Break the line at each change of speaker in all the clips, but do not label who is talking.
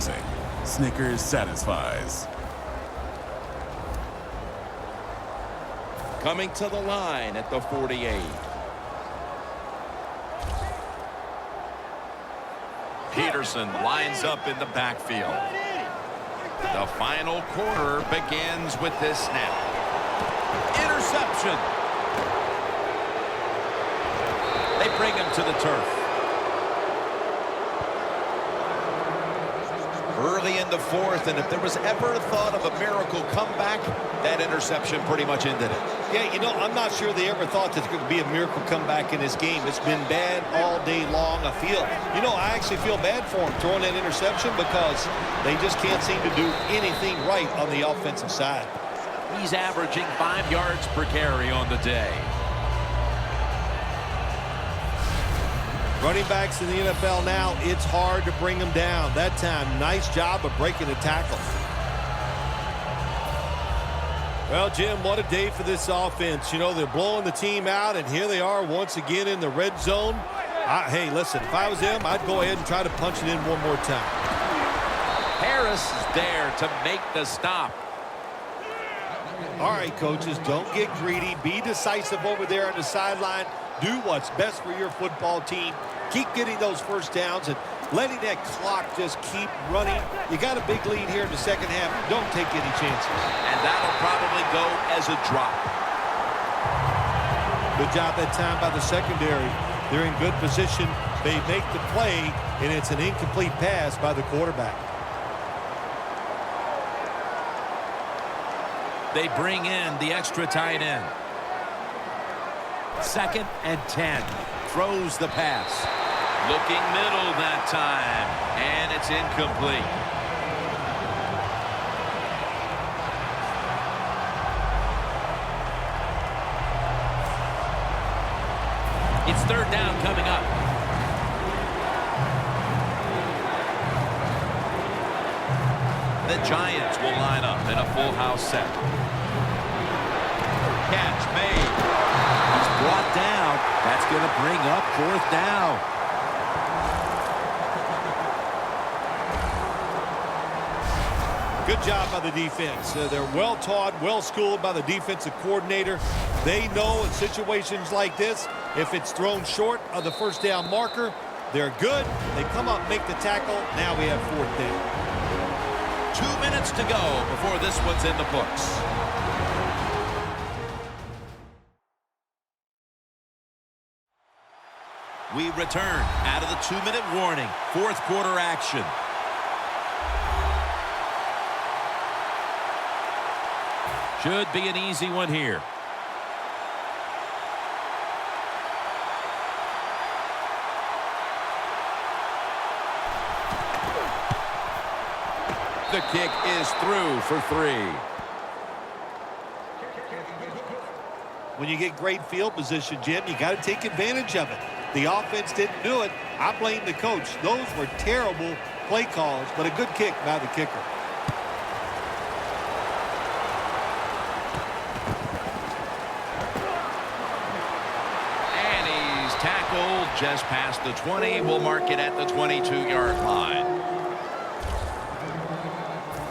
confusing. Snickers satisfies.
Coming to the line at the 48. Peterson lines up in the backfield. The final quarter begins with this snap. Interception. They bring him to the turf. Early in the fourth, and if there was ever a thought of a miracle comeback, that interception pretty much ended it.
Yeah, you know, I'm not sure they ever thought there could be a miracle comeback in this game. It's been bad all day long. I actually feel bad for them throwing that interception because they just can't seem to do anything right on the offensive side.
He's averaging 5 yards per carry on the day.
Running backs in the NFL now, it's hard to bring them down. That time, nice job of breaking the tackle. Well, Jim, what a day for this offense. You know, they're blowing the team out, and here they are once again in the red zone. Hey, listen, if I was them, I'd go ahead and try to punch it in one more time.
Harris is there to make the stop.
All right, coaches, don't get greedy. Be decisive over there on the sideline. Do what's best for your football team. Keep getting those first downs and letting that clock just keep running. You got a big lead here in the second half. Don't take any chances.
And that'll probably go as a drop.
Good job that time by the secondary. They're in good position. They make the play, and it's an incomplete pass by the quarterback.
They bring in the extra tight end. 2nd and 10. Throws the pass. Looking middle that time. And it's incomplete. It's 3rd down coming up. The Giants will line up in a full house set. Catch made. He's brought down. That's going to bring up 4th down.
Good job by the defense. They're well taught, well schooled by the defensive coordinator. They know in situations like this, if it's thrown short of the first down marker, they're good. They come up, make the tackle. Now we have 4th down.
2 minutes to go before this one's in the books. We return out of the 2-minute warning. 4th quarter action. Should be an easy one here. The kick is through for 3.
When you get great field position, Jim, you got to take advantage of it. The offense didn't do it. I blame the coach. Those were terrible play calls, but a good kick by the kicker.
And he's tackled just past the 20. We'll mark it at the 22-yard line.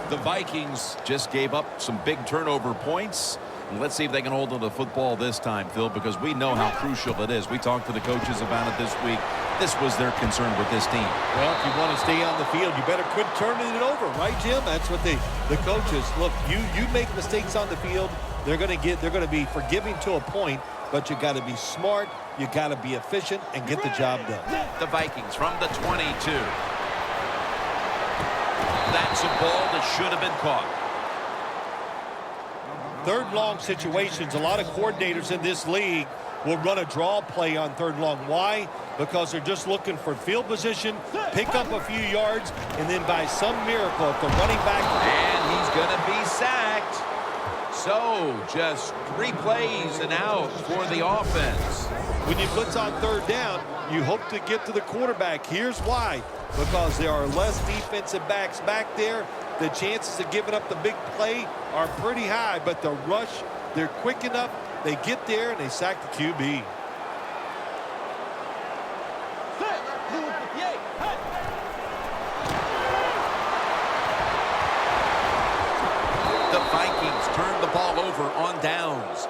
The Vikings just gave up some big turnover points. Let's see if they can hold on to the football this time, Phil, because we know how crucial it is. We talked to the coaches about it this week. This was their concern with this team.
Well, if you want to stay on the field, you better quit turning it over, right, Jim? That's what the coaches look. You make mistakes on the field, they're going to be forgiving to a point, but you got to be smart, you got to be efficient, and get the job done.
The Vikings from the 22. That's a ball that should have been caught.
3rd long situations, a lot of coordinators in this league will run a draw play on 3rd long. Why? Because they're just looking for field position, pick up a few yards, and then by some miracle, if the running back...
And he's going to be sacked. So, just 3 plays and out for the offense.
When you blitz on 3rd down, you hope to get to the quarterback. Here's why. Because there are less defensive backs back there. The chances of giving up the big play are pretty high, but the rush, they're quick enough. They get there, and they sack the QB.
turned the ball over on downs.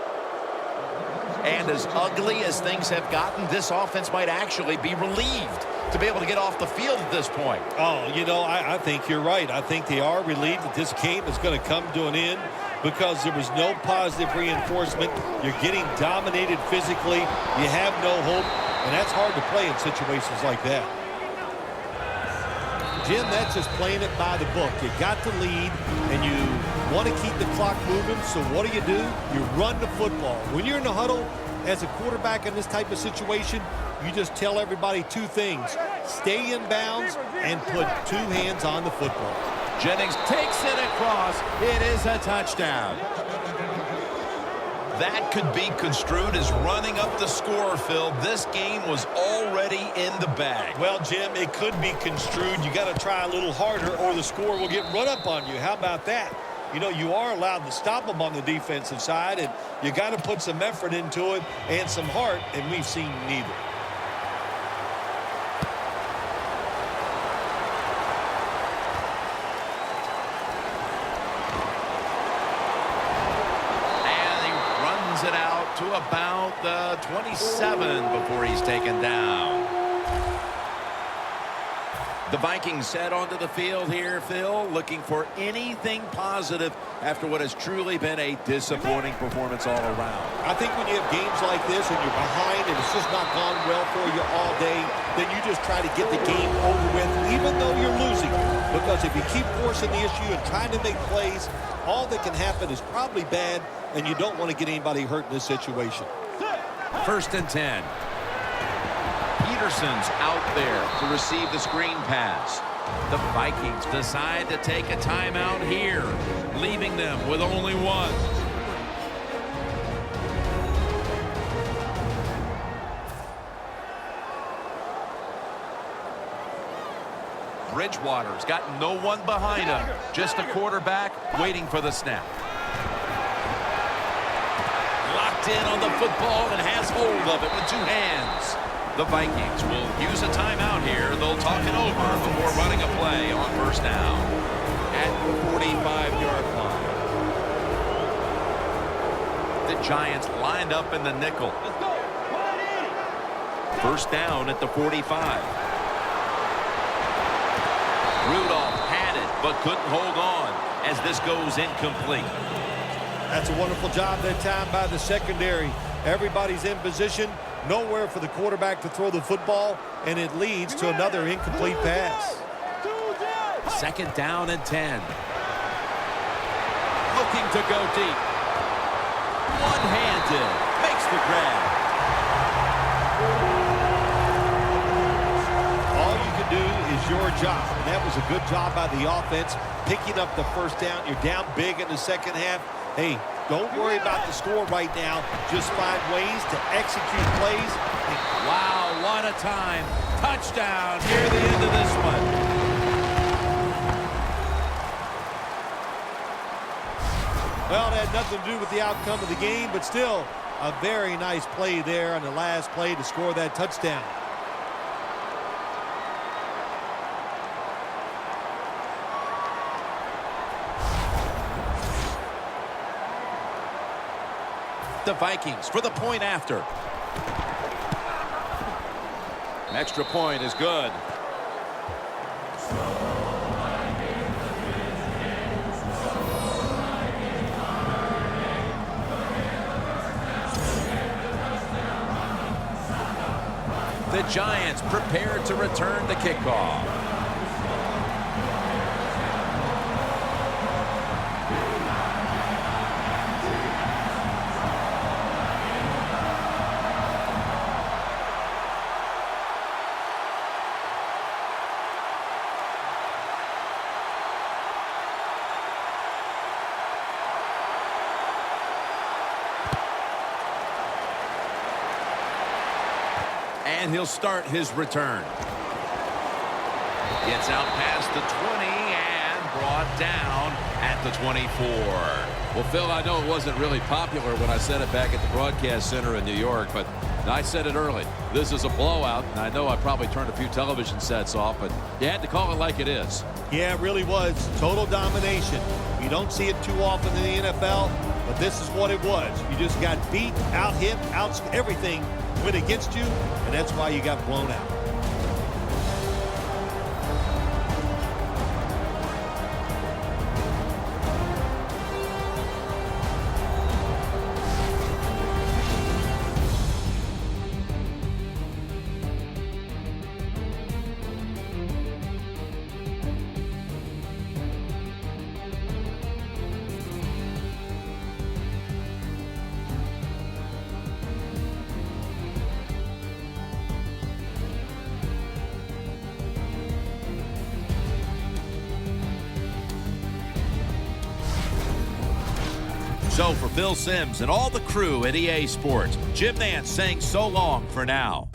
And as ugly as things have gotten, this offense might actually be relieved to be able to get off the field at this point.
Oh, you know, I think you're right. I think they are relieved that this game is going to come to an end because there was no positive reinforcement. You're getting dominated physically. You have no hope, and that's hard to play in situations like that. Jim, that's just playing it by the book. You got the lead, and you want to keep the clock moving, so what do? You run the football. When you're in the huddle, as a quarterback in this type of situation, you just tell everybody two things. Stay in bounds and put two hands on the football.
Jennings takes it across. It is a touchdown. That could be construed as running up the score, Phil. This game was already in the bag.
Well, Jim, it could be construed. You got to try a little harder or the score will get run up on you. How about that? You know, you are allowed to stop them on the defensive side, and you got to put some effort into it and some heart, and we've seen neither.
It out to about the 27 before he's taken down. The Vikings head onto the field here, Phil, looking for anything positive after what has truly been a disappointing performance all around.
I think when you have games like this and you're behind and it's just not gone well for you all day, then you just try to get the game over with, even though you're losing. Because if you keep forcing the issue and trying to make plays, all that can happen is probably bad, and you don't want to get anybody hurt in this situation.
1st and 10. Peterson's out there to receive the screen pass. The Vikings decide to take a timeout here, leaving them with only one. Bridgewater's got no one behind him, just a quarterback waiting for the snap. Locked in on the football and has hold of it with two hands. The Vikings will use a timeout here. They'll talk it over before running a play on 1st down at the 45-yard line. The Giants lined up in the nickel. 1st down at the 45. Rudolph had it, but couldn't hold on as this goes incomplete.
That's a wonderful job that time by the secondary. Everybody's in position, nowhere for the quarterback to throw the football, and it leads to another incomplete pass.
2nd down and 10. Looking to go deep. One-handed, makes the grab.
All you can do is your job, and that was a good job by the offense, picking up the 1st down. You're down big in the 2nd half. Hey, don't worry about the score right now. Just find ways to execute plays.
Wow, what a time. Touchdown near the end of this one.
Well, it had nothing to do with the outcome of the game, but still a very nice play there on the last play to score that touchdown.
The Vikings for the point after. An extra point is good. The Giants prepared to return the kickoff. And he'll start his return. Gets out past the 20 and brought down at the 24.
Well, Phil, I know it wasn't really popular when I said it back at the broadcast center in New York, but
I said it early. This is a blowout, and I know I probably turned a few television sets off, but you had to call it like it is.
Yeah, it really was. Total domination. You don't see it too often in the NFL, but this is what it was. You just got beat, out-hit, everything went against you, and that's why you got blown out.
So for Phil Simms and all the crew at EA Sports, Jim Nance saying so long for now.